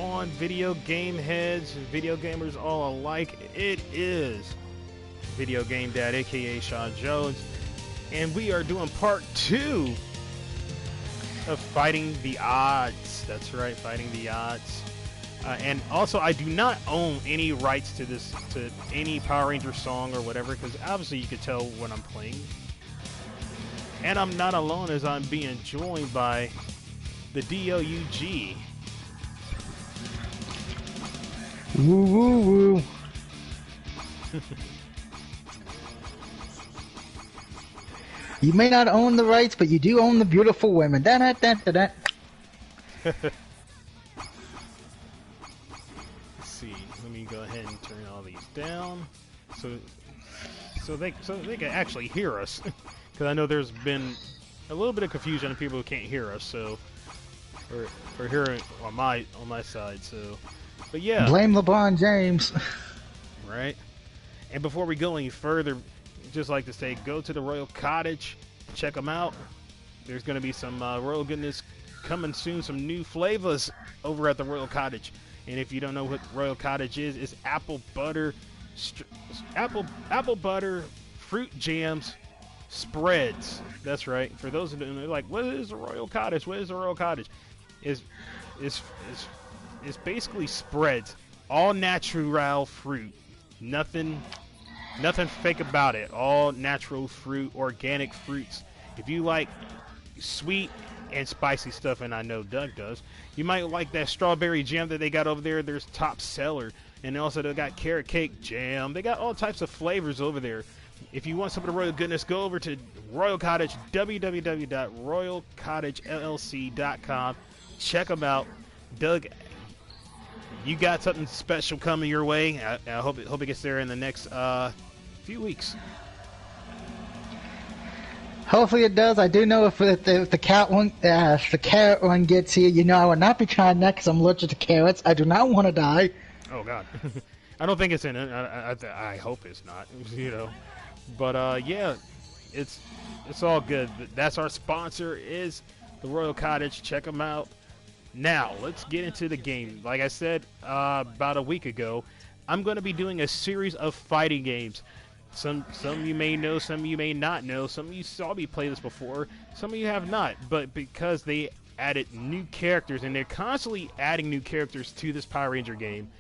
on, video game heads and video gamers all alike? It is Video Game Dad, aka Sean Jones, and we are doing part 2 of Fighting the Odds. That's right, Fighting the Odds. And also, I do not own any rights to this, to any Power Ranger song or whatever, because obviously you could tell when I'm playing. And I'm not alone, as I'm being joined by the DOUG. Woo woo woo. You may not own the rights, but you do own the beautiful women. Da da da da da. Let's see. Let me go ahead and turn all these down, so they can actually hear us. Because I know there's been a little bit of confusion of people who can't hear us. So for hearing on my side. So, but yeah. Blame LeBron James. Right. And before we go any further, just like to say, go to the Royal Cottage, check them out. There's going to be some royal goodness coming soon, some new flavors over at the Royal Cottage. And if you don't know what Royal Cottage is, it's apple butter, apple butter, fruit jams, spreads. That's right. For those of them who are like, what is the Royal Cottage? What is the Royal Cottage? It's basically spreads, all natural fruit, nothing fake about it. All natural fruit, organic fruits. If you like sweet and spicy stuff, and I know Doug does, you might like that strawberry jam that they got over there. There's top seller. And also they got carrot cake jam. They got all types of flavors over there. If you want some of the royal goodness, go over to Royal Cottage, www.royalcottagellc.com. Check them out. Doug, you got something special coming your way. I hope it gets there in the next few weeks. Hopefully it does. I do know if the carrot one gets here, you know I will not be trying that because I'm allergic to carrots. I do not want to die. Oh God, I don't think it's in it. I hope it's not. You know, but yeah, it's all good. That's our sponsor, is the Royal Cottage. Check them out. Now let's get into the game. Like I said about a week ago, I'm going to be doing a series of fighting games. Some you may know, some you may not know. Some of you saw me play this before, some of you have not. But because they added new characters, and they're constantly adding new characters to this Power Ranger game,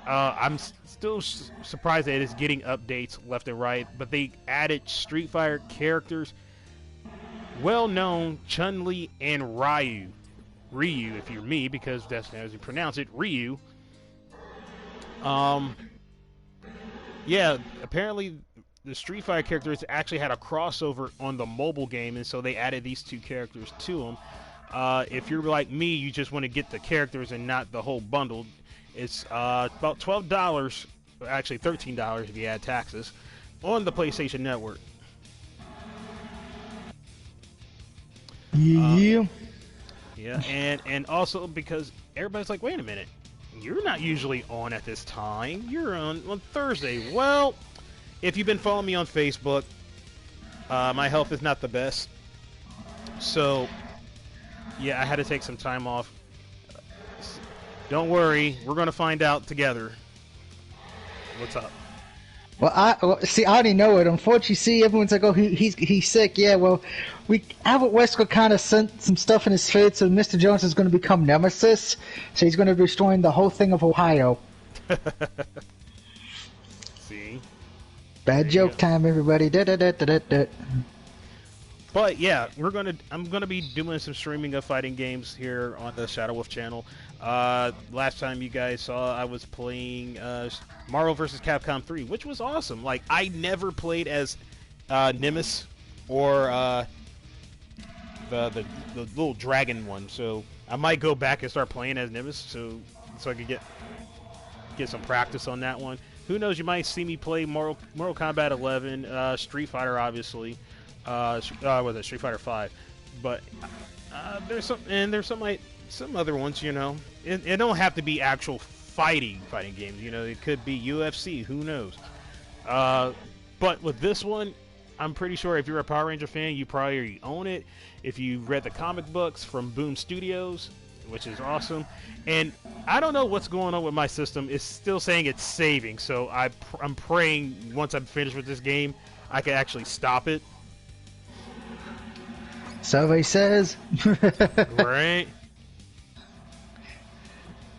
I'm still surprised that it's getting updates left and right. But they added Street Fighter characters, well-known Chun-Li and Ryu, if you're me, because that's how you pronounce it, Ryu. Yeah, apparently the Street Fighter characters actually had a crossover on the mobile game, and so they added these two characters to them. If you're like me, you just want to get the characters and not the whole bundle. It's about $12, actually $13 if you add taxes, on the PlayStation Network. Yeah. Yeah, and also because everybody's like, wait a minute, you're not usually on at this time. You're on Thursday. Well, if you've been following me on Facebook, my health is not the best. So, yeah, I had to take some time off. Don't worry, we're going to find out together what's up. Well, I already know it. Unfortunately, see, everyone's like, oh, he's sick. Yeah, well, Albert Wesker kind of sent some stuff in his face, so Mr. Jones is going to become Nemesis. So he's going to be destroying the whole thing of Ohio. See? Bad joke time, everybody. Da, da, da, da, da. But yeah, I'm gonna be doing some streaming of fighting games here on the Shadow Wolf channel. Last time you guys saw, I was playing Marvel vs. Capcom 3, which was awesome. Like, I never played as Nemesis or the little dragon one, so I might go back and start playing as Nemesis, so I could get some practice on that one. Who knows? You might see me play Mortal Kombat 11, Street Fighter, obviously. Was it Street Fighter 5? But there's some other ones, you know. It don't have to be actual fighting games, you know. It could be UFC, who knows. But with this one, I'm pretty sure if you're a Power Ranger fan, you probably already own it. If you read the comic books from Boom Studios, which is awesome. And I don't know what's going on with my system. It's still saying it's saving, so I'm praying once I'm finished with this game, I can actually stop it. Survey says. Right?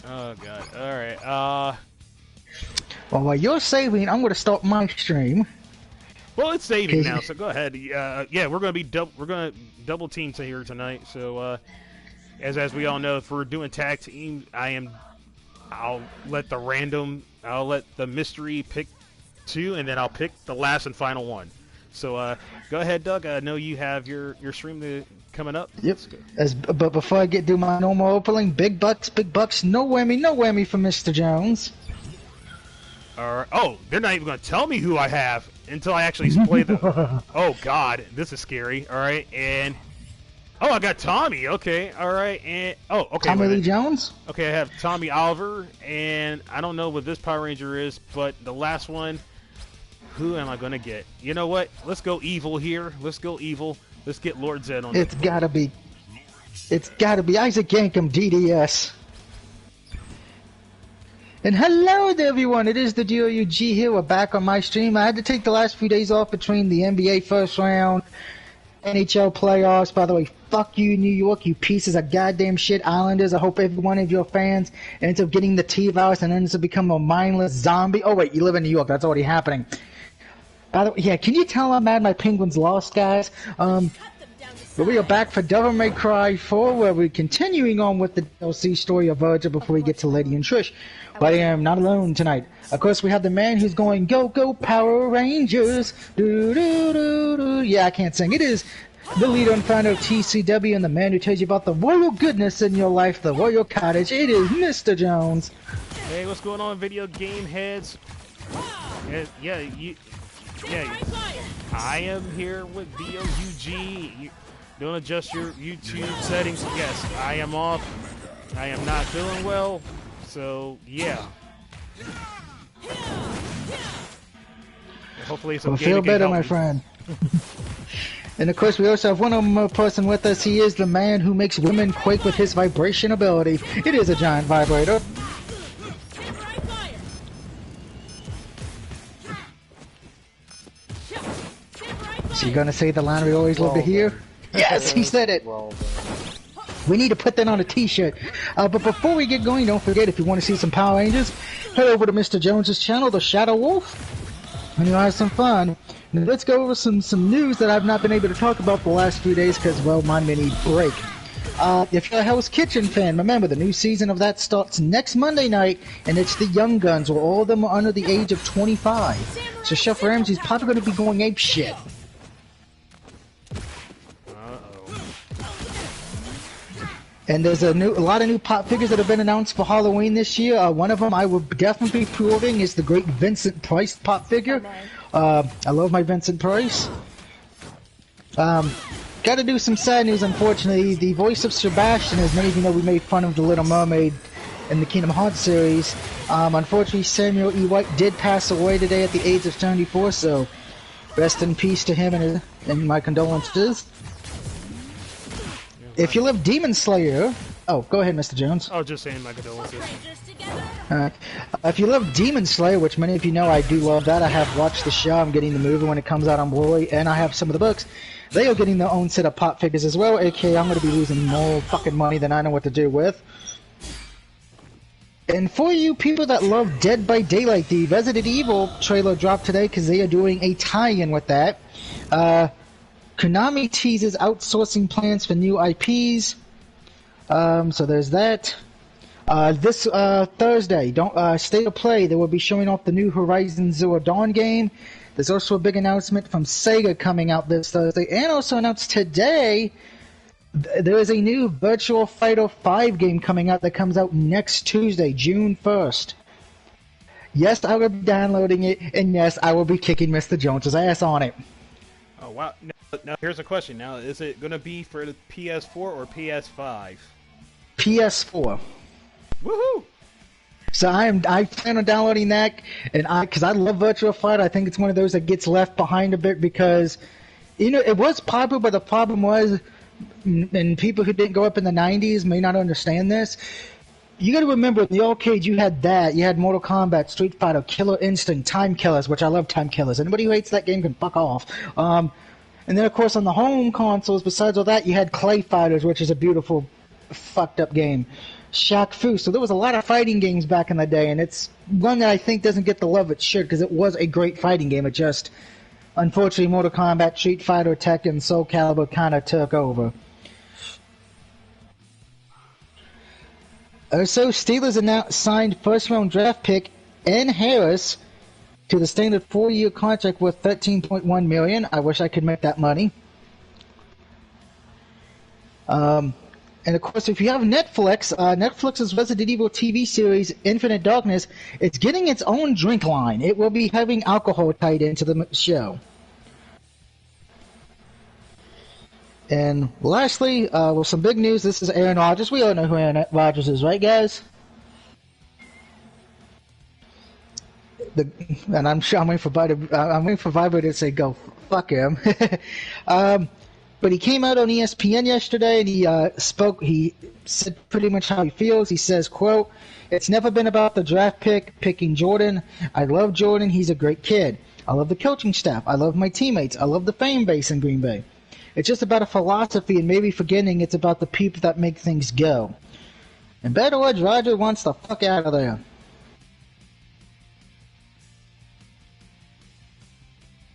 Oh god. All right. Well, while you're saving, I'm going to start my stream. Well, it's saving now, so go ahead. Yeah, we're gonna be double team here tonight. So, as we all know, if we're doing tag team, I'll let the mystery pick 2, and then I'll pick the last and final one. So, go ahead, Doug. I know you have your stream coming up. Yep. But before I do my normal opening, big bucks, no whammy for Mr. Jones. All right. Oh, they're not even going to tell me who I have until I actually play them. Oh, God. This is scary. All right. And... oh, I got Tommy. Okay. All right. And... oh, okay. Tommy Lee Jones? Okay, I have Tommy Oliver. And I don't know what this Power Ranger is, but the last one... who am I going to get? You know what? Let's go evil here. Let's go evil. Let's get Lord Zed on It's got to be Isaac Yankem, DDS. And hello there, everyone. It is the DOUG here. We're back on my stream. I had to take the last few days off between the NBA first round, NHL playoffs. By the way, fuck you, New York, you pieces of goddamn shit Islanders. I hope every one of your fans ends up getting the T-virus and ends up becoming a mindless zombie. Oh, wait, you live in New York. That's already happening. By the way, yeah, can you tell I'm mad my Penguins lost, guys? But we are back for Devil May Cry 4, where we're continuing on with the DLC story of Virgil before we get to Lady and Trish. But I am not alone tonight. Of course, we have the man who's going, go, go, Power Rangers. Do, do, do, do. Yeah, I can't sing. It is the leader and founder of TCW and the man who tells you about the royal goodness in your life, the Royal Cottage. It is Mr. Jones. Hey, what's going on, video game heads? Yeah, I am here with DOUG. Don't adjust your YouTube settings. Yes, I am off. I am not feeling well. So, yeah. Hopefully it's okay. Well, feel better, my friend. And of course, we also have one more person with us. He is the man who makes women quake with his vibration ability. It is a giant vibrator. So you're gonna say the line we always love to hear? Yes, he said it. We need to put that on a t-shirt. But before we get going, don't forget, if you want to see some Power Rangers, head over to Mr. Jones's channel, The Shadow Wolf, and you'll have some fun. Now, let's go over some news that I've not been able to talk about the last few days because, well, my mini break. If you're a Hell's Kitchen fan, remember the new season of that starts next Monday night, and it's the Young Guns, where all of them are under the age of 25. So Chef Ramsay's probably going to be going ape shit. And there's a lot of new pop figures that have been announced for Halloween this year. One of them I will definitely be pre-ordering is the great Vincent Price pop figure. I love my Vincent Price. Got to do some sad news, unfortunately. The voice of Sebastian, as many of you know, we made fun of The Little Mermaid in the Kingdom Hearts series. Unfortunately, Samuel E. White did pass away today at the age of 74, so rest in peace to him and my condolences. If you love Demon Slayer... oh, go ahead, Mr. Jones. Oh, just saying my condolences. If you love Demon Slayer, which many of you know I do love that, I have watched the show, I'm getting the movie when it comes out on Blu-ray, and I have some of the books. They are getting their own set of pop figures as well, aka I'm going to be losing more fucking money than I know what to do with. And for you people that love Dead by Daylight, the Resident Evil trailer dropped today because they are doing a tie-in with that. Konami teases outsourcing plans for new IPs. So there's that. This Thursday, State of Play, they will be showing off the new Horizon Zero Dawn game. There's also a big announcement from Sega coming out this Thursday. And also announced today, there is a new Virtual Fighter 5 game coming out that comes out next Tuesday, June 1st. Yes, I will be downloading it, and yes, I will be kicking Mr. Jones's ass on it. Oh, wow. Now, here's a question. Now, is it going to be for the PS4 or PS5? PS4. Woohoo! So I plan on downloading that, and because I love Virtua Fighter, I think it's one of those that gets left behind a bit because, you know, it was popular, but the problem was, and people who didn't grow up in the 90s may not understand this, You got to remember, in the arcade, you had that. You had Mortal Kombat, Street Fighter, Killer Instinct, Time Killers, which I love Time Killers. Anybody who hates that game can fuck off. And then, of course, on the home consoles, besides all that, you had Clay Fighters, which is a beautiful, fucked up game. Shaq Fu. So there was a lot of fighting games back in the day, and it's one that I think doesn't get the love it should, because it was a great fighting game. It just, unfortunately, Mortal Kombat, Street Fighter, Tekken, Soul Calibur kind of took over. Also, Steelers announced signed first-round draft pick N. Harris to the standard 4-year contract worth $13.1 million. I wish I could make that money. And of course, if you have Netflix, Netflix's Resident Evil TV series Infinite Darkness, it's getting its own drink line. It will be having alcohol tied into the show. And lastly, with some big news, this is Aaron Rodgers. We all know who Aaron Rodgers is, right, guys? And I'm sure I'm waiting for Viber to say, "Go fuck him." But he came out on ESPN yesterday and he spoke. He said pretty much how he feels. He says, "Quote: It's never been about the draft picking Jordan. I love Jordan. He's a great kid. I love the coaching staff. I love my teammates. I love the fan base in Green Bay. It's just about a philosophy and maybe forgetting it's about the people that make things go. And better words, Roger wants the fuck out of there."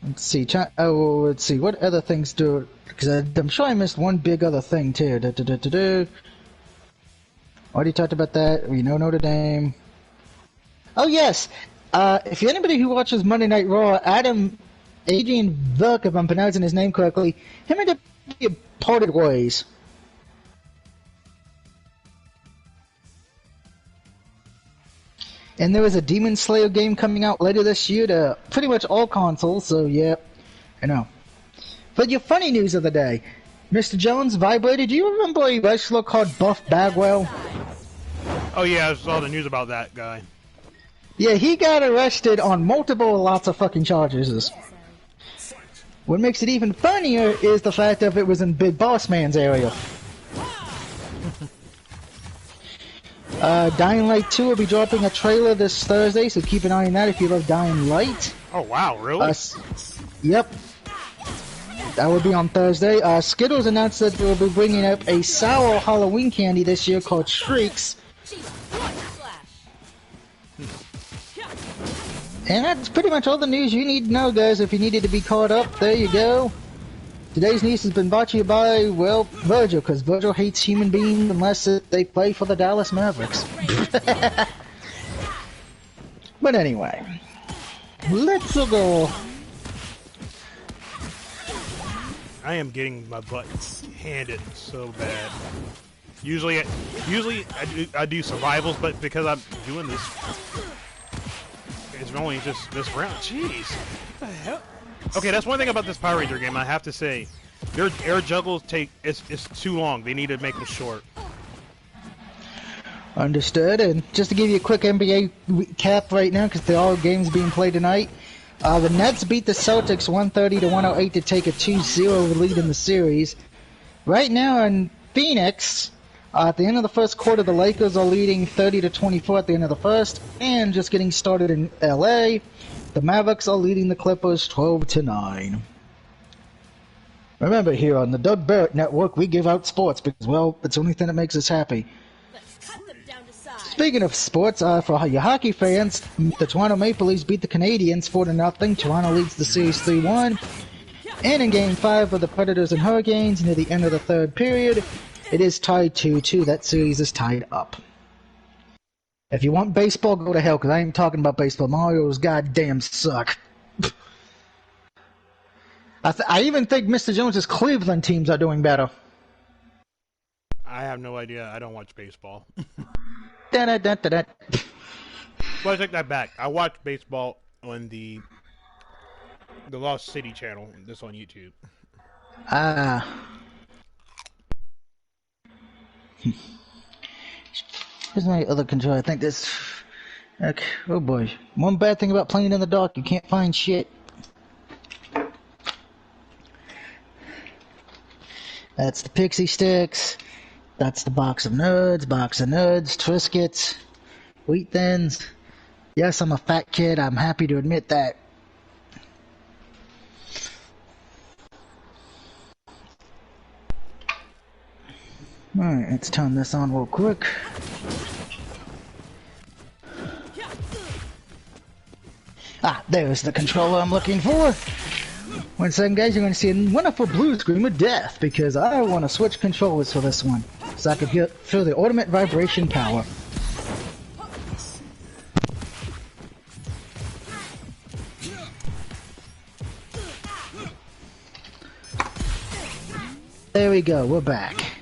Let's see. What other things do? Because I'm sure I missed one big other thing too. Already talked about that. We know Notre Dame. Oh yes. If anybody who watches Monday Night Raw, Adrian Verk, if I'm pronouncing his name correctly, him and WWE parted ways. And there is a Demon Slayer game coming out later this year to pretty much all consoles, so yeah, I know. But your funny news of the day, Mr. Jones, Vibrator, do you remember a wrestler called Buff Bagwell? Oh yeah, I saw the news about that guy. Yeah, he got arrested on lots of fucking charges. What makes it even funnier is the fact that it was in Big Boss Man's area. Dying Light 2 will be dropping a trailer this Thursday, so keep an eye on that if you love Dying Light. Oh wow, really? Yep. That will be on Thursday. Skittles announced that they will be bringing up a sour Halloween candy this year called Shrieks. And that's pretty much all the news you need to know, guys. If you needed to be caught up, there you go. Today's news has been brought to you by, well, Virgil, because Virgil hates human beings unless they play for the Dallas Mavericks. But anyway, let's go. I am getting my butt handed so bad. Usually I do survivals, but because I'm doing this, it's only just this round. Jeez, what the hell? Okay, that's one thing about this Power Ranger game. I have to say, their air juggles it's too long. They need to make them short. Understood. And just to give you a quick NBA recap right now, because there are games being played tonight. The Nets beat the Celtics 130-108 to take a 2-0 lead in the series. Right now in Phoenix, at the end of the first quarter, the Lakers are leading 30-24 at the end of the first. And just getting started in LA, the Mavericks are leading the Clippers 12-9. Remember, here on the Doug Barrett Network, we give out sports because, well, it's the only thing that makes us happy. Speaking of sports, for your hockey fans, the Toronto Maple Leafs beat the Canadiens 4-0. Toronto leads the series 3-1. And in Game 5 of the Predators and Hurricanes, near the end of the third period, it is tied 2-2. That series is tied up. If you want baseball, go to hell, because I ain't talking about baseball. Mario's goddamn suck. I even think Mr. Jones's Cleveland teams are doing better. I have no idea. I don't watch baseball. Da-da-da-da-da. Well, I take that back. I watch baseball on the Lost City channel. This on YouTube. Here's my other controller. I think this... Okay. Oh boy. One bad thing about playing in the dark, you can't find shit. That's the Pixie Sticks. That's the box of nuds, Triscuits, Wheat Thins. Yes, I'm a fat kid. I'm happy to admit that. Alright, let's turn this on real quick. Ah, there's the controller I'm looking for. One second, guys, you're going to see a wonderful blue screen of death because I want to switch controllers for this one so I can feel the ultimate vibration power. There we go, we're back.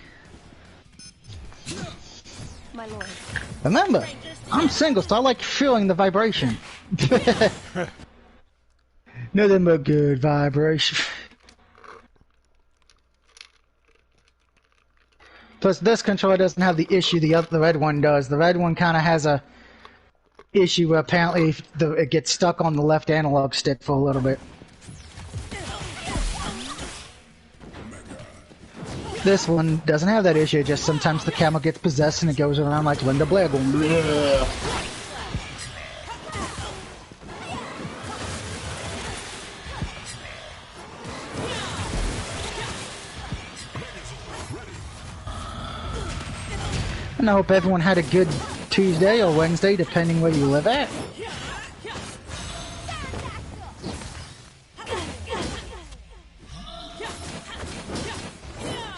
My lord. Remember, I'm single, so I like feeling the vibration. Nothing but good vibration. Plus, this controller doesn't have the issue the red one does. The red one kind of has a issue where apparently it gets stuck on the left analog stick for a little bit. This one doesn't have that issue, just sometimes the camera gets possessed and it goes around like Linda Blair going, bleh. And I hope everyone had a good Tuesday or Wednesday, depending where you live at.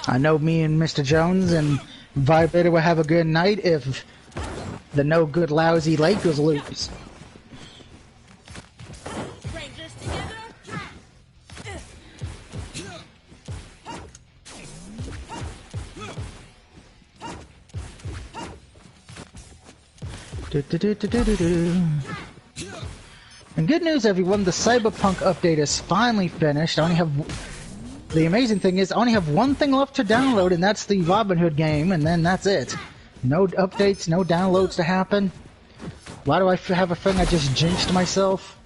I know me and Mr. Jones and Vibrator will have a good night if the no good lousy Lakers lose. And good news, everyone, the Cyberpunk update is finally finished. The amazing thing is, I only have one thing left to download, and that's the Robin Hood game, and then that's it. No updates, no downloads to happen. Why do I have a feeling I just jinxed myself?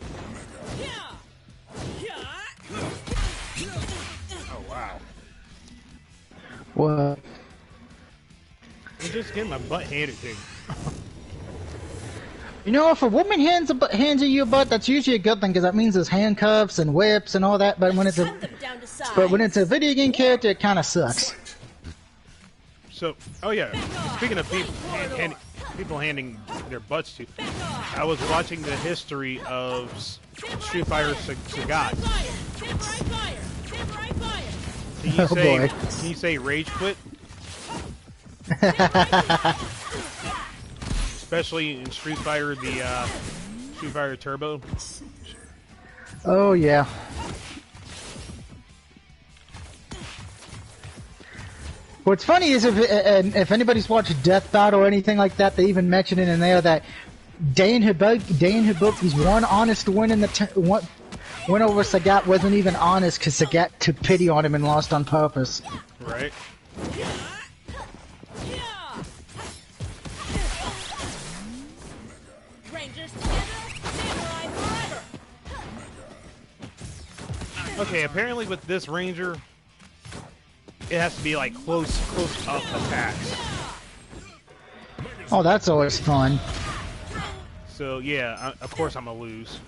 Oh, wow. What? I'm just getting my butt handed to me. You know, if a woman hands you a butt, that's usually a good thing, because that means there's handcuffs and whips and all that, but when it's a video game character, it kind of sucks. So, oh yeah, speaking of people handing their butts to, I was watching the history of Street Fighter Sagat. Can you say rage quit? Especially in Street Fighter, the Street Fighter Turbo. Oh yeah. What's funny is if anybody's watched Death Battle or anything like that, they even mention it in there that Dane Hibutsu's one honest win in the win over Sagat wasn't even honest because Sagat took pity on him and lost on purpose. Right. Okay, apparently with this Ranger, it has to be like close up attacks. Oh, that's always fun. So yeah, of course I'm gonna lose.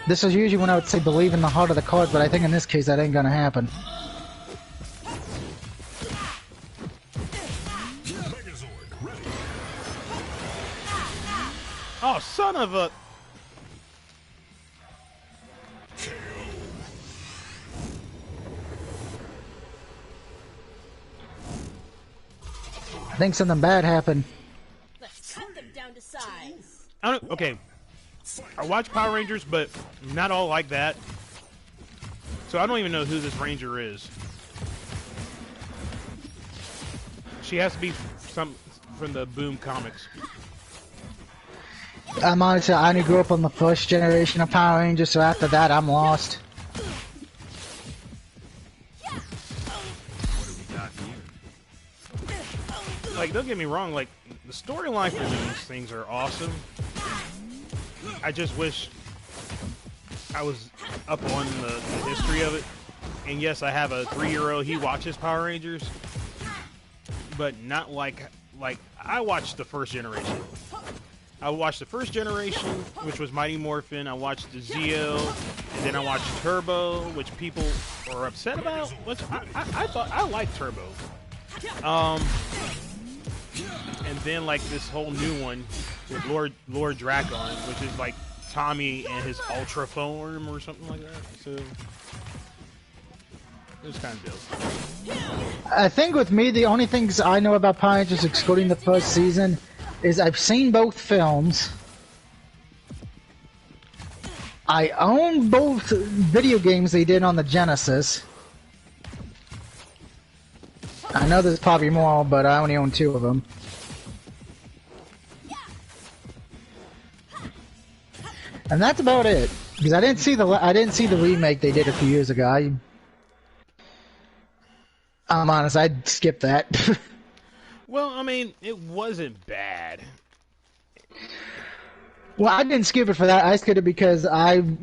This is usually when I would say believe in the heart of the cards, but I think in this case that ain't gonna happen. Oh, son of a... I think something bad happened. Let's cut them down to size. Okay, I watch Power Rangers, but not all like that. So I don't even know who this Ranger is. She has to be from the Boom comics. I'm honestly, I only grew up on the first generation of Power Rangers, so after that, I'm lost. Like, don't get me wrong, like, the storyline for these things are awesome. I just wish I was up on the history of it and yes, I have a 3-year-old. He watches Power Rangers, but not like I watched the first generation. I watched the first generation, which was Mighty Morphin. I watched the Zeo, and then I watched Turbo, which people are upset about. Which I thought I liked Turbo. And then like this whole new one with Lord Dracon, which is like Tommy and his Ultra form or something like that. So it was kind of dope. I think with me, the only things I know about Power Rangers, excluding the first season, is I've seen both films. I own both video games they did on the Genesis. I know there's probably more, but I only own 2 of them. And that's about it. Because I didn't see the remake they did a few years ago. I'm honest, I'd skip that. Well, I mean, it wasn't bad. Well, I didn't skip it for that. I skipped it because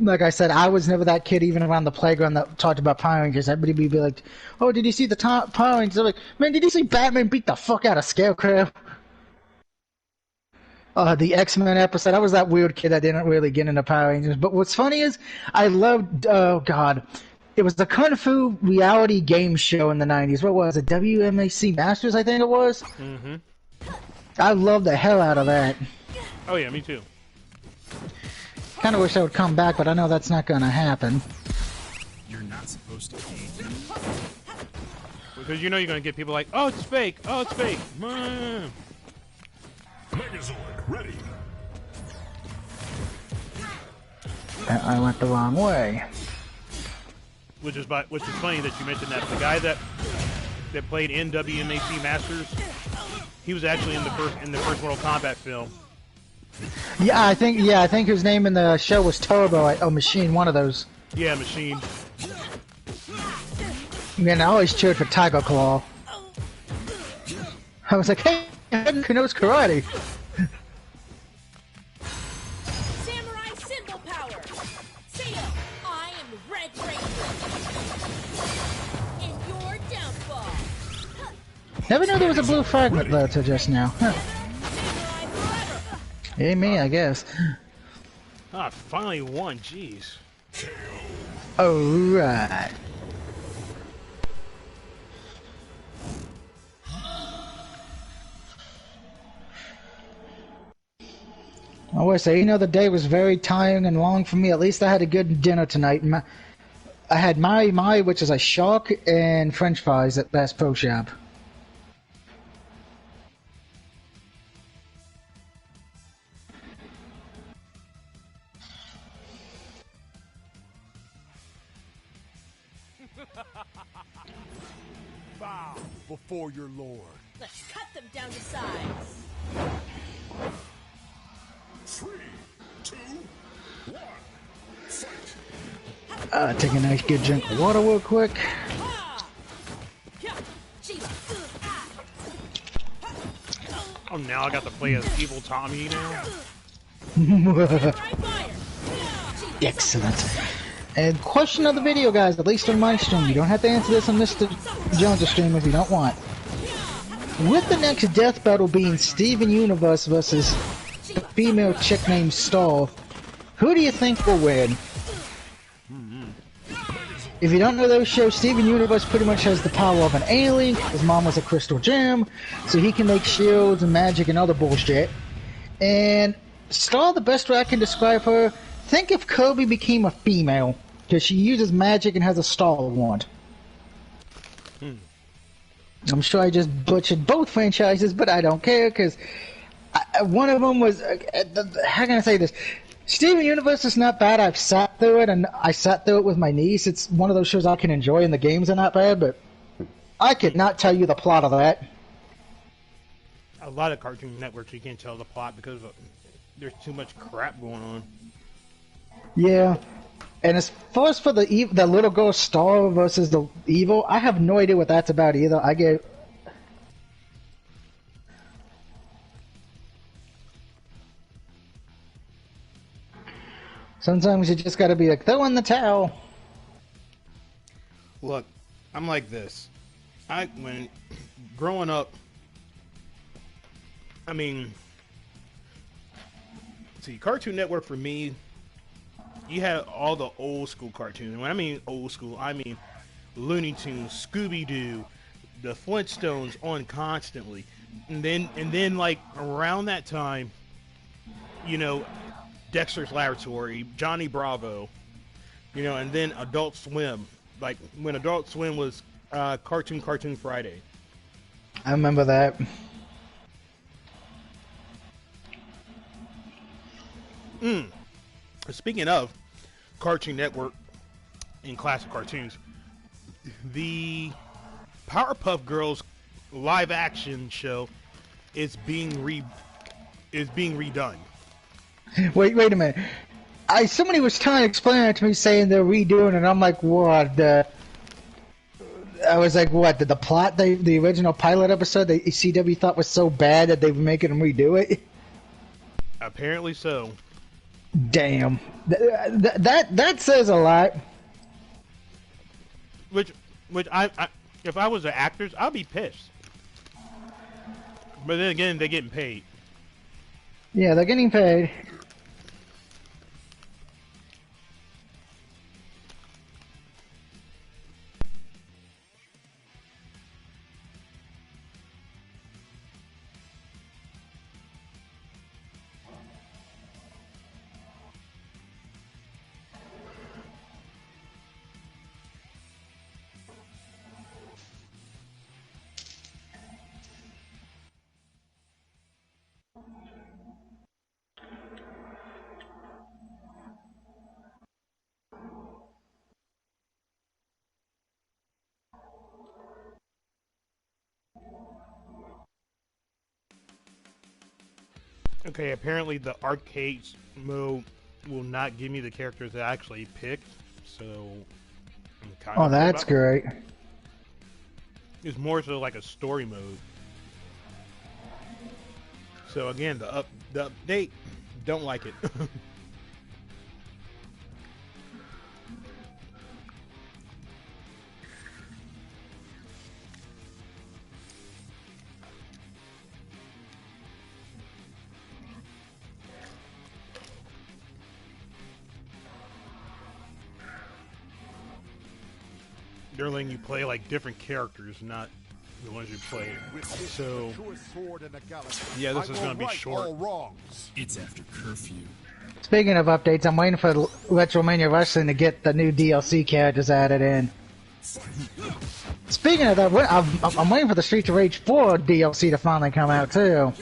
like I said, I was never that kid even around the playground that talked about Power Rangers. Everybody would be like, "Oh, did you see the Power Rangers?" I'm like, "Man, did you see Batman beat the fuck out of Scarecrow?" The X-Men episode. I was that weird kid that didn't really get into Power Rangers. But what's funny is I loved. Oh God. It was the Kung Fu reality game show in the 90s. What was it? WMAC Masters, I think it was? Mm-hmm. I loved the hell out of that. Oh, yeah, me too. Kind of wish I would come back, but I know that's not going to happen. You're not supposed to be. Because you know you're going to get people like, oh, it's fake. Oh, it's fake. Megazord, ready. I went the wrong way. Which is funny that you mentioned that. The guy that played in WMAC Masters, he was actually in the first Mortal Kombat film. Yeah, I think his name in the show was Turbo. Oh, Machine, one of those. Yeah, Machine. Man, I always cheered for Tiger Claw. I was like, hey, who knows karate? Samurai symbol power. Seal, I am Red Ranger. And your downfall. Never knew there was a blue fragment there till just now. Huh. Samurai forever. Hey, me, I guess. Ah, finally won. Jeez. Alright. I would say, the day was very tiring and long for me. At least I had a good dinner tonight. I had Mari, which is a shark, and French fries at Bass Pro Shop. Bow before your lord. Let's cut them down to size. 3, 2, 1, fight. Take a nice good drink of water real quick. Oh, now I got to play as Evil Tommy now? Excellent. And question of the video, guys, at least on my stream. You don't have to answer this on Mr. Jones' stream if you don't want. With the next death battle being Steven Universe versus a female chick named Star, who do you think will win? If you don't know those shows, Steven Universe pretty much has the power of an alien. His mom was a crystal gem, so he can make shields and magic and other bullshit. And Star, the best way I can describe her, think if Kirby became a female, because she uses magic and has a star wand. I'm sure I just butchered both franchises, but I don't care, because one of them was... how can I say this? Steven Universe is not bad. I've sat through it, and I sat through it with my niece. It's one of those shows I can enjoy, and the games are not bad, but I could not tell you the plot of that. A lot of Cartoon Networks, you can't tell the plot because there's too much crap going on. Yeah. And as far as for the little girl Star versus the evil, I have no idea what that's about either. Sometimes you just gotta be like, throw in the towel. Look, I'm like this. When growing up, I mean, see, Cartoon Network for me, you had all the old school cartoons. And when I mean old school, I mean Looney Tunes, Scooby Doo, the Flintstones on constantly, and then like around that time, you know, Dexter's Laboratory, Johnny Bravo, you know, and then Adult Swim. Like when Adult Swim was Cartoon Friday. I remember that. Speaking of Cartoon Network and classic cartoons, the Powerpuff Girls live action show is being redone. Wait a minute. Somebody was trying to explain it to me, saying they're redoing it, and I'm like, what? I was like, what? The plot, the original pilot episode, the CW thought was so bad that they were making them redo it? Apparently so. Damn. That says a lot. Which I if I was the actors, I'd be pissed. But then again, they're getting paid. Yeah, they're getting paid. Okay, apparently the arcade mode will not give me the characters I actually picked, so I'm kind of. Oh, that's great. It's more so like a story mode. So again, the update, don't like it. They're letting you play like different characters, not the ones you play. So yeah, this is going to be short. It's after curfew. Speaking of updates, I'm waiting for Retromania Wrestling to get the new DLC characters added in. Speaking of that, I'm waiting for the Streets of Rage 4 DLC to finally come out too.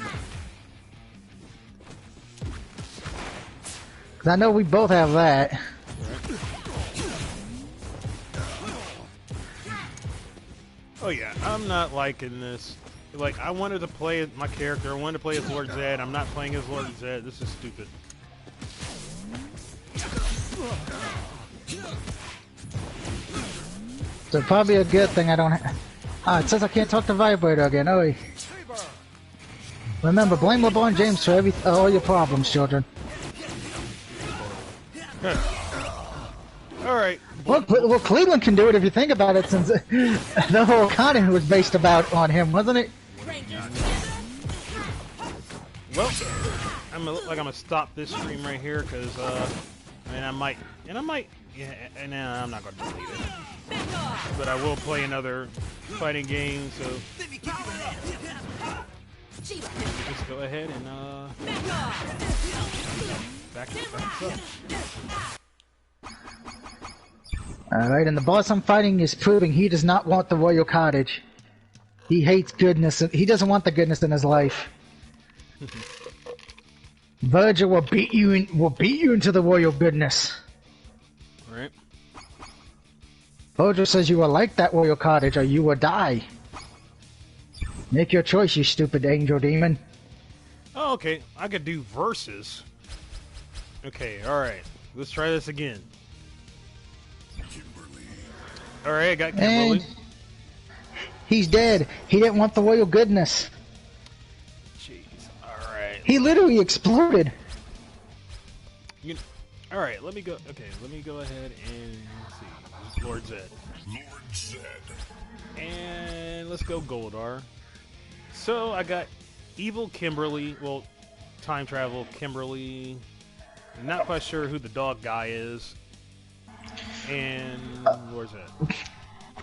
'Cause I know we both have that. Oh yeah, I'm not liking this. Like, I wanted to play my character, I wanted to play as Lord Zed, I'm not playing as Lord Zed, this is stupid. So probably a good thing I don't have... Ah, it says I can't talk to Vibrator again, oh. Remember, blame LeBron James for all your problems, children. Alright. Well, Cleveland can do it if you think about it, since the whole economy was based on him, wasn't it? Well, I'm gonna stop this stream right here because I might, yeah, and I'm not gonna delete it, but I will play another fighting game. So just go ahead and back up. Alright, and the boss I'm fighting is proving he does not want the Royal Cottage. He hates goodness, he doesn't want the goodness in his life. Virgil will beat you into the royal goodness. Alright. Virgil says you will like that Royal Cottage or you will die. Make your choice, you stupid angel demon. Oh, okay. I could do verses. Okay, alright. Let's try this again. Alright, I got Kimberly. And he's dead. He didn't want the royal goodness. Jeez. Alright. He literally exploded. Alright, let me go. Okay, let me go ahead and let's see. Lord Zed. Lord Zed. And let's go Goldar. So I got Evil Kimberly. Well, time travel Kimberly. Not quite sure who the dog guy is. And Lord Zed.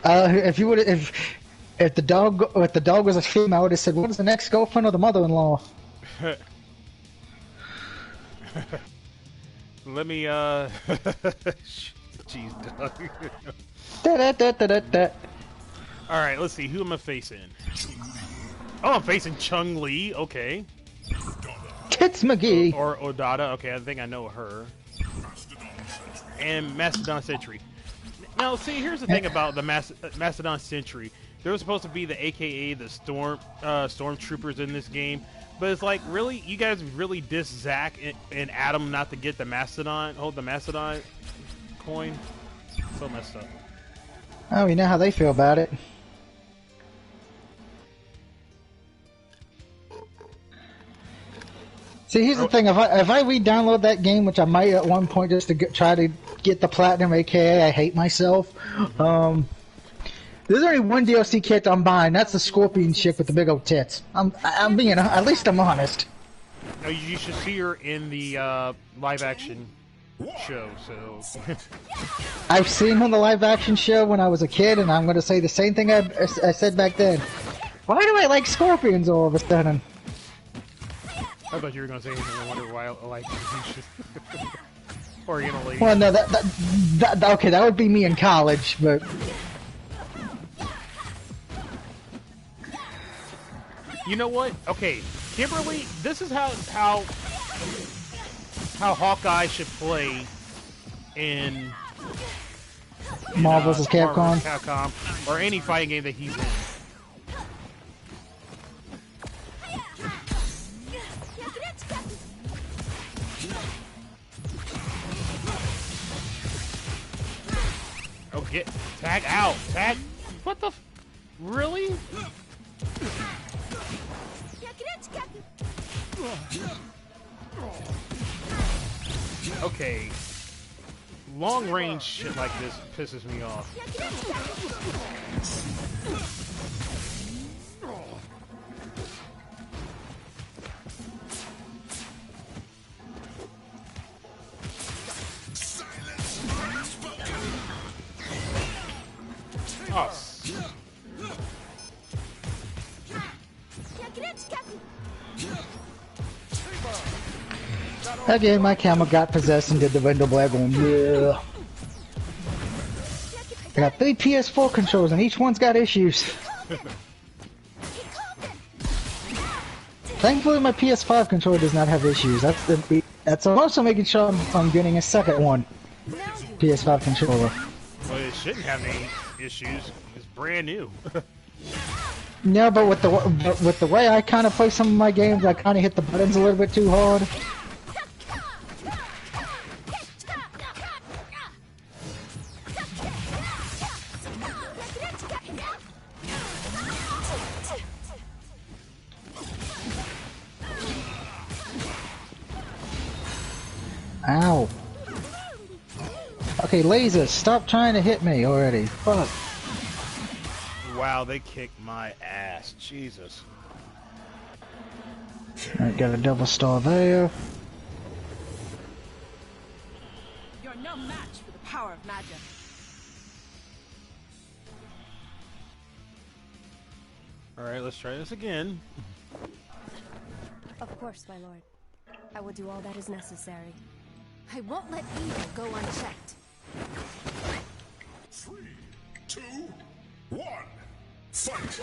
If you would, if the dog was a female, I would have said, "What is the next girlfriend or the mother-in-law?" Let me jeez, dog. Da-da-da-da-da-da. All right, let's see. Who am I facing? Oh, I'm facing Chung-Li. Okay. Tits McGee. Or Odada. Okay, I think I know her. And Mastodon Sentry. Now, see, here's the thing about the Mastodon Sentry. There was supposed to be the AKA the Stormtroopers in this game, but it's like, really, you guys really diss Zack and Adam not to get the Mastodon, hold the Mastodon coin. So messed up. Oh, you know how they feel about it. See, here's the thing. If I re-download that game, which I might at one point just to try to get the platinum, aka I hate myself. There's only one DLC kit I'm buying. That's the Scorpion chick with the big old tits. I'm being, at least I'm honest. No, you should see her in the live action show. So I've seen her in the live action show when I was a kid, and I'm going to say the same thing I said back then. Why do I like scorpions all of a sudden? I thought you were going to say anything. I wonder why I like Oriental lady. Well, no, okay, that would be me in college, but you know what? Okay, Kimberly, this is how Hawkeye should play in Marvel vs. Capcom. Capcom, or any fighting game that he's in. Oh, get tag out, tag. What the? Really? Okay. Long range shit like this pisses me off. Oh. Again, my camera got possessed and did the window blare going, yeah. I got 3 PS4 controllers and each one's got issues. Thankfully, my PS5 controller does not have issues. That's also making sure I'm getting a second one. PS5 controller. Well, it shouldn't have any issues. It's brand new. No, but with the way I kind of play some of my games, I kind of hit the buttons a little bit too hard. Ow. Okay, lasers, stop trying to hit me already. Fuck. Wow, they kicked my ass. Jesus. Alright, got a double star there. You're no match for the power of magic. Alright, let's try this again. Of course, my lord. I will do all that is necessary. I won't let evil go unchecked. 3, 2, 1, fight!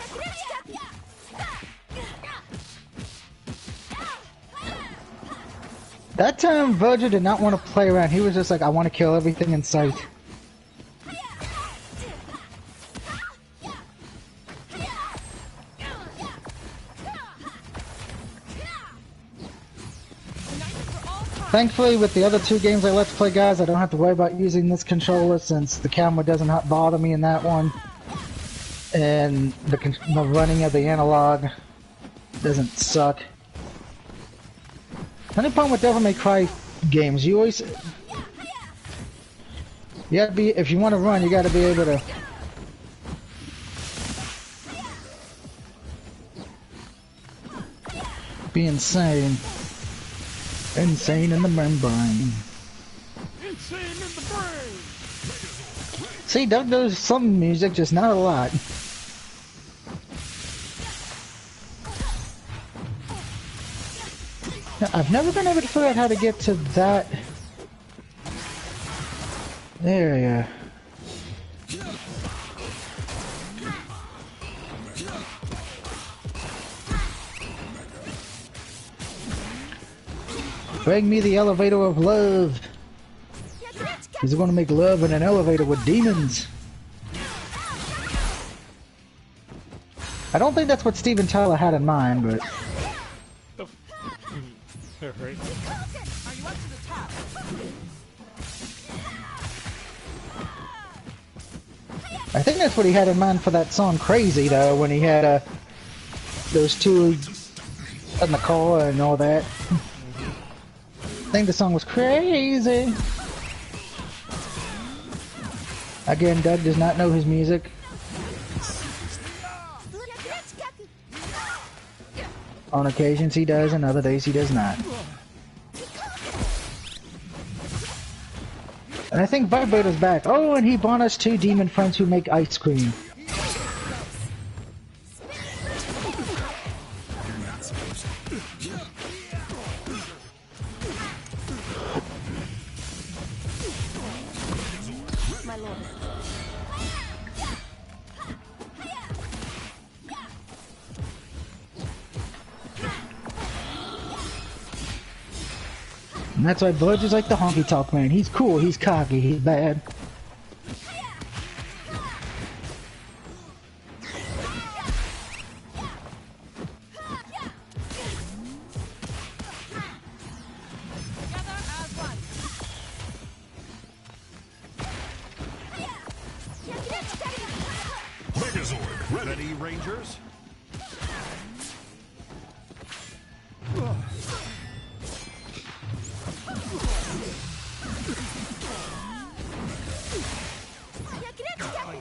That time, Virgil did not want to play around. He was just like, I want to kill everything in sight. Thankfully, with the other 2 games I Let's Play, guys, I don't have to worry about using this controller since the camera doesn't bother me in that one. And the running of the analog doesn't suck. The only problem with Devil May Cry games, you always... You gotta be, if you want to run, you gotta be able to. Be insane. Insane in the membrane. Insane in the brain. See, Doug knows some music, just not a lot. Now, I've never been able to figure out how to get to that. There you go. Bring me the elevator of love. He's going to make love in an elevator with demons. I don't think that's what Steven Tyler had in mind, but... Right. Are you up to the top? I think that's what he had in mind for that song Crazy, though, when he had those two in the car and all that. I think the song was Crazy. Again, Doug does not know his music. On occasions he does, and other days he does not. And I think Vibrator's back. Oh, and he brought us 2 demon friends who make ice cream. My lord. And that's why Budge is like the honky tonk man. He's cool, he's cocky, he's bad. Megazord, Ready, Rangers?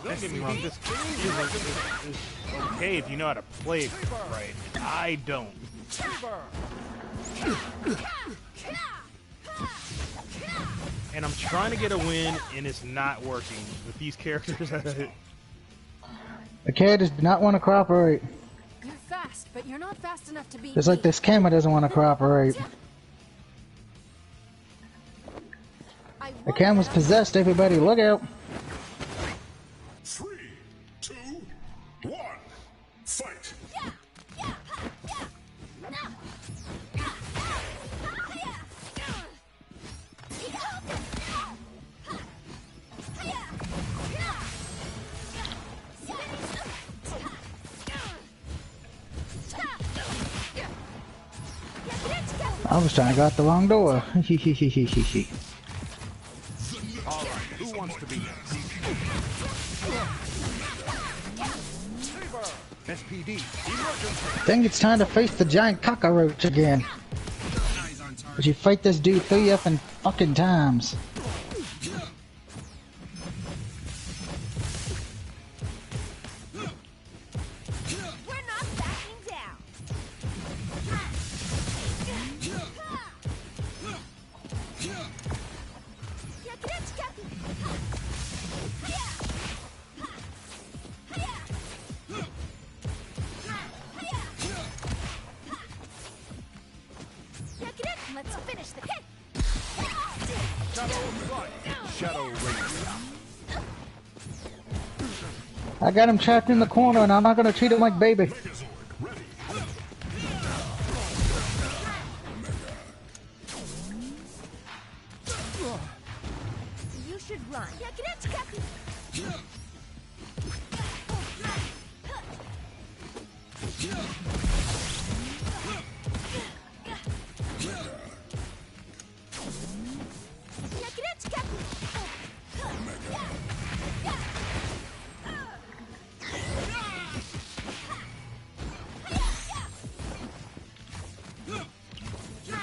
Don't get me wrong, this game is okay if you know how to play it right. I don't. And I'm trying to get a win, and it's not working with these characters. The cat does not want to cooperate. You're fast, but you're not fast enough to beat Just like me. this camera doesn't want to cooperate. I The won't camera's let- possessed, everybody, look out. 3, 2, 1, fight! I was trying to go out the wrong door. All right, who wants to be next? SPD, emergency. I think it's time to face the giant cockroach again. Eyes on target. But you fight this dude 3 effing fucking times. We're not backing down. Let's finish the hit. Shadow Flight. Shadow Ranger. I got him trapped in the corner and I'm not gonna treat him like baby. Megazord, ready! You should run.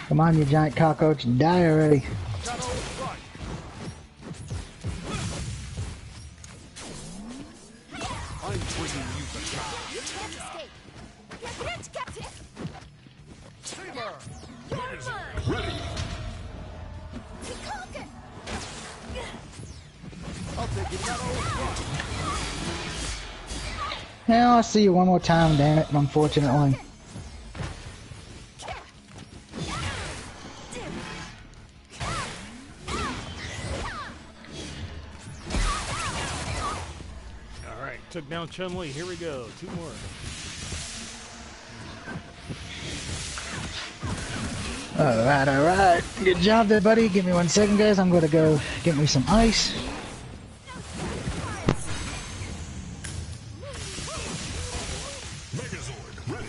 Come on, you giant cockroach, die already. Shadow Flight. Megazord ready. I'll take it Shadow Flush. Now I'll see you one more time, damn it, unfortunately. Alright, took down Chun-Li. Here we go. 2 more. Alright, alright. Good job there, buddy. Give me 1 second, guys. I'm gonna go get me some ice. Megazord ready.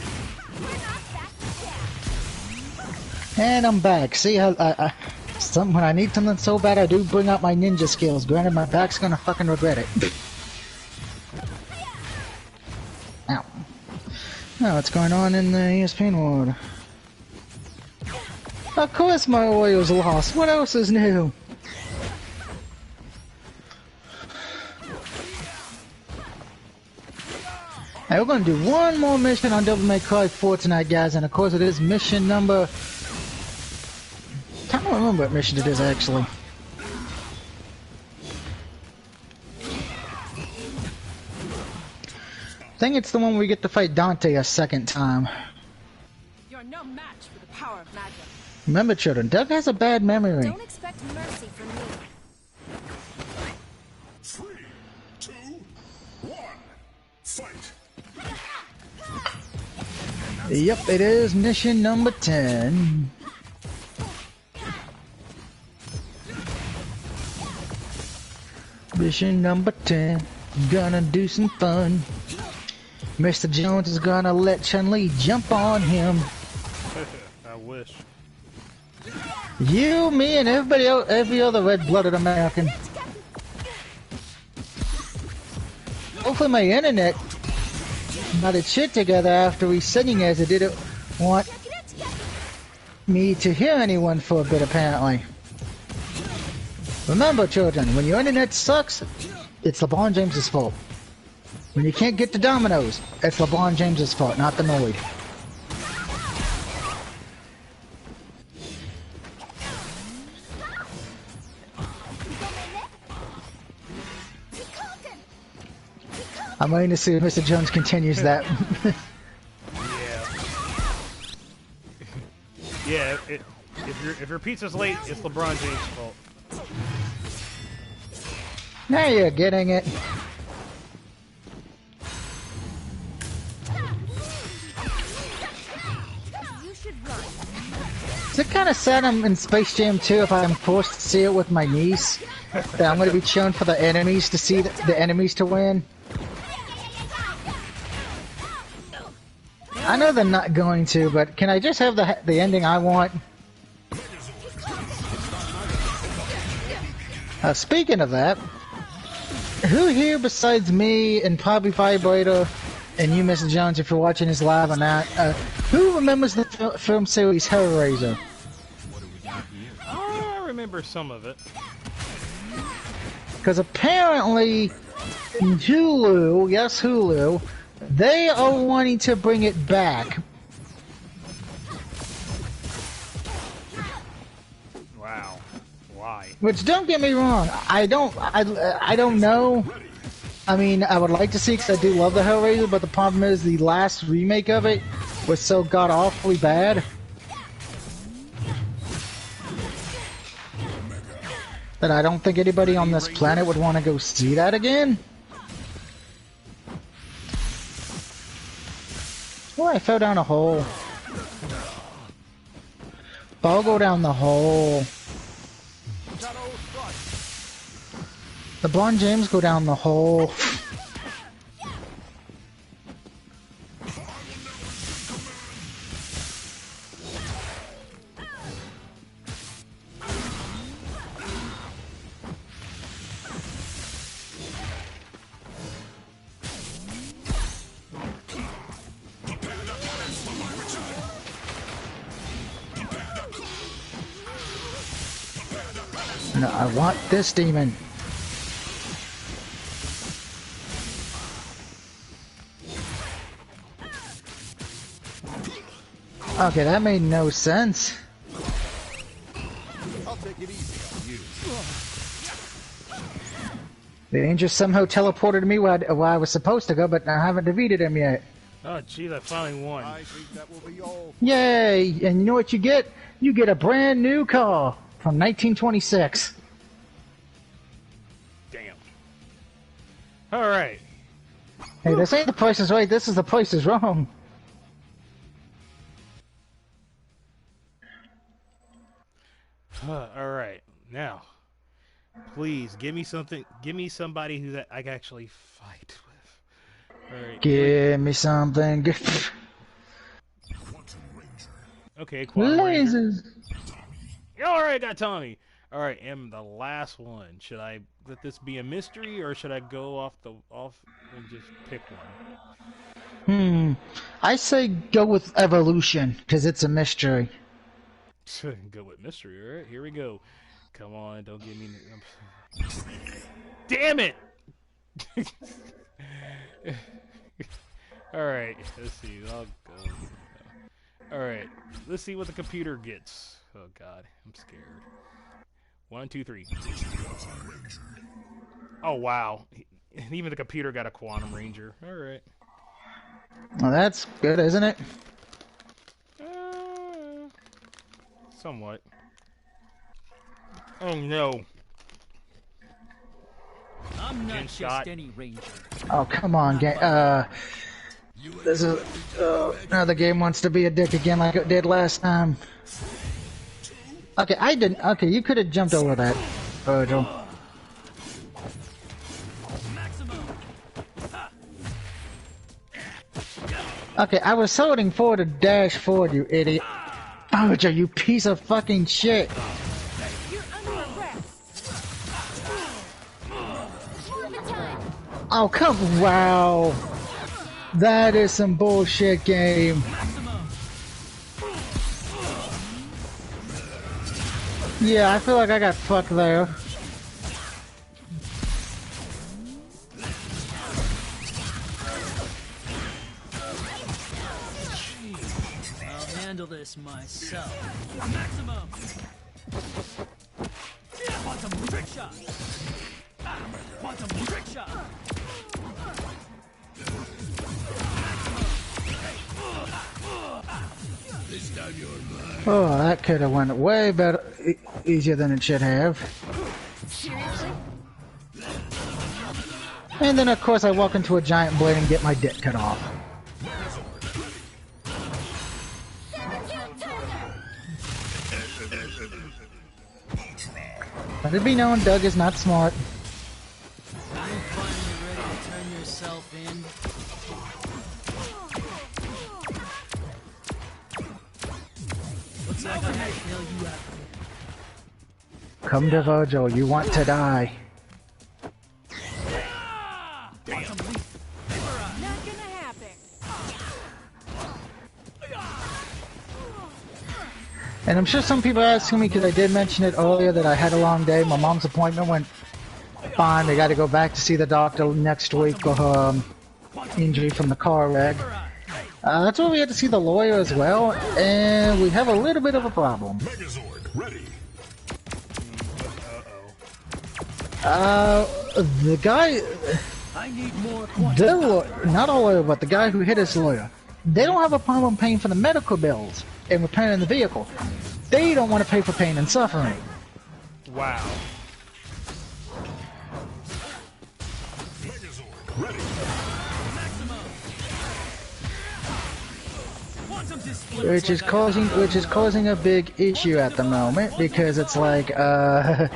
And I'm back. See how when I need something so bad, I do bring out my ninja skills. Granted, my back's gonna fucking regret it. Ow. Oh, what's going on in the ESPN world? Of course my oil's lost. What else is new? Hey, we're gonna do one more mission on Devil May Cry 4 tonight, guys, and of course it is mission number... I don't remember what mission it is, actually. I think it's the one where we get to fight Dante a second time. You're no match for the power of magic. Remember, children, Doug has a bad memory. Don't expect mercy from me. 3, 2, 1. Fight. Yep, it is mission number 10. Mission number 10. Gonna do some fun. Mr. Jones is gonna let Chun-Li jump on him. I wish. You, me, and everybody else, every other red-blooded American. Hopefully my internet got its shit together after resetting as it didn't want me to hear anyone for a bit, apparently. Remember, children, when your internet sucks, it's LeBron James's fault. When you can't get to Domino's, it's LeBron James's fault, not the Noid. I'm waiting to see if Mr. Jones continues that. Yeah. Yeah, if your pizza's late, it's LeBron James' fault. Now you're getting it. You should run. Is it kind of sad I'm in Space Jam 2 if I'm forced to see it with my niece? That I'm going to be shown for the enemies to see the enemies to win? I know they're not going to, but can I just have the ending I want? Speaking of that, who here besides me and probably Vibrator and you, Mr. Jones, if you're watching this live or not, who remembers the film series Hellraiser? Oh, I remember some of it. Because apparently Hulu, yes Hulu, they are wanting to bring it back. Wow. Why? Which, don't get me wrong, I don't know. I mean, I would like to see, because I do love the Hellraiser, but the problem is the last remake of it was so god-awfully bad that I don't think anybody on this planet would want to go see that again. Oh, I fell down a hole. I'll go down the hole. Shadow Flush. LeBron James go down the hole. No, I want this demon. Okay, that made no sense. make it easy on you. The angel somehow teleported me where I was supposed to go, but I haven't defeated him yet. Oh, jeez, I finally won. I think that will be all. Yay! And you know what you get? You get a brand new car from 1926. Damn. All right. Hey, this ain't the Price is Right. This is the Price is Wrong. All right. Now, please give me something. Give me somebody who I can actually fight with. All right. Give me something. Okay, Quantum Ranger. Lasers. All right, got Tommy. All right, and the last one. Should I let this be a mystery, or should I go off and just pick one? I say go with evolution because it's a mystery. Go with mystery. All right, here we go. Come on, don't give me. Damn it! All right, let's see. I'll go. All right, let's see what the computer gets. Oh God, I'm scared. 1, 2, 3. Oh wow, even the computer got a Quantum Ranger. All right. Well, that's good, isn't it? Somewhat. Oh no. I'm not Just just any ranger. Oh, come on, game. This is now the game wants to be a dick again, like it did last time. Okay, I didn't. Okay, you could have jumped over that, Virgil. Okay, I was holding forward to dash forward, you idiot. Virgil, you piece of fucking shit. You're under arrest. Morphin' time. Oh, come. Wow. That is some bullshit game. Yeah, I feel like I got fucked there. I'll handle this myself. Maximum. Quantum trick shot. Quantum trick shot. Oh, that could have went way better, easier than it should have. Seriously? And then, of course, I walk into a giant blade and get my dick cut off. Let it be known, Doug is not smart. Are you finally ready to turn yourself in? Looks like I had to kill you out. Come to Virgil, you want to die. Quantum leap. Not gonna happen. And I'm sure some people are asking me, because I did mention it earlier, that I had a long day. My mom's appointment went fine. They got to go back to see the doctor next week for her injury from the car wreck. That's why we had to see the lawyer as well, and we have a little bit of a problem. Megazord, ready. The guy, I need more quantum. not a lawyer, but the guy who hit his lawyer, they don't have a problem paying for the medical bills and repairing the vehicle. They don't want to pay for pain and suffering. Wow. Megazord, ready. Quantum display. Which is causing a big issue at the moment, because it's like, I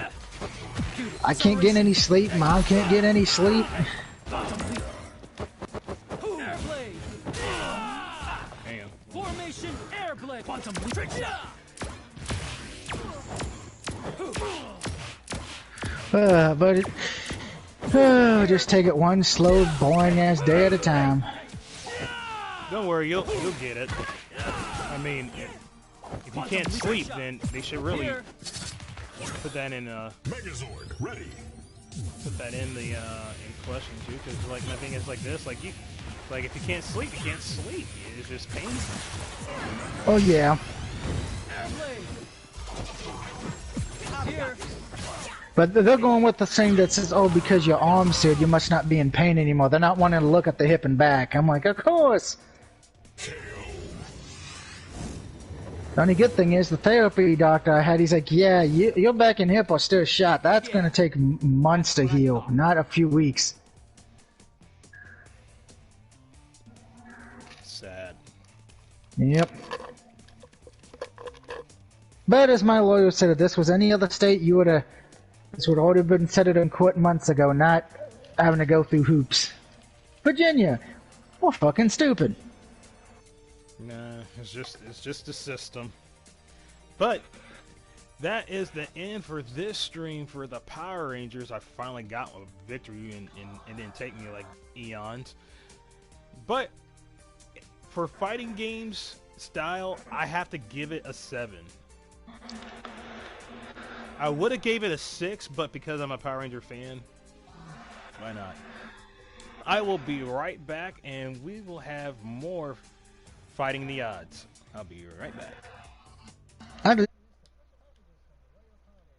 can't get any sleep, Mom can't get any sleep. Airblade. Damn. Formation airblade. Quantum leap. Trick shot. But it, just take it one slow, boring ass day at a time. Don't worry, you'll get it. I mean, if you can't sleep, then they should really put that in Megazord, ready. put that in the in question too, because like my thing is like this, like you, like if you can't sleep, you can't sleep. It's just painful. Oh yeah. Airblade. But they're going with the thing that says, oh, because your arm's seared, you must not be in pain anymore. They're not wanting to look at the hip and back. I'm like, of course. The only good thing is the therapy doctor I had, he's like, yeah, your back and hip are still shot. That's going to take months to heal, not a few weeks. Sad. Yep. But as my lawyer said, if this was any other state, this would already been settled in court months ago, not having to go through hoops. Virginia, we're fucking stupid. Nah, it's just the system. But that is the end for this stream for the Power Rangers. I finally got a victory and it didn't take me like eons. But for fighting games style, I have to give it a 7. I would have gave it a 6, but because I'm a Power Ranger fan, why not? I will be right back, and we will have more Fighting the Odds. I'll be right back.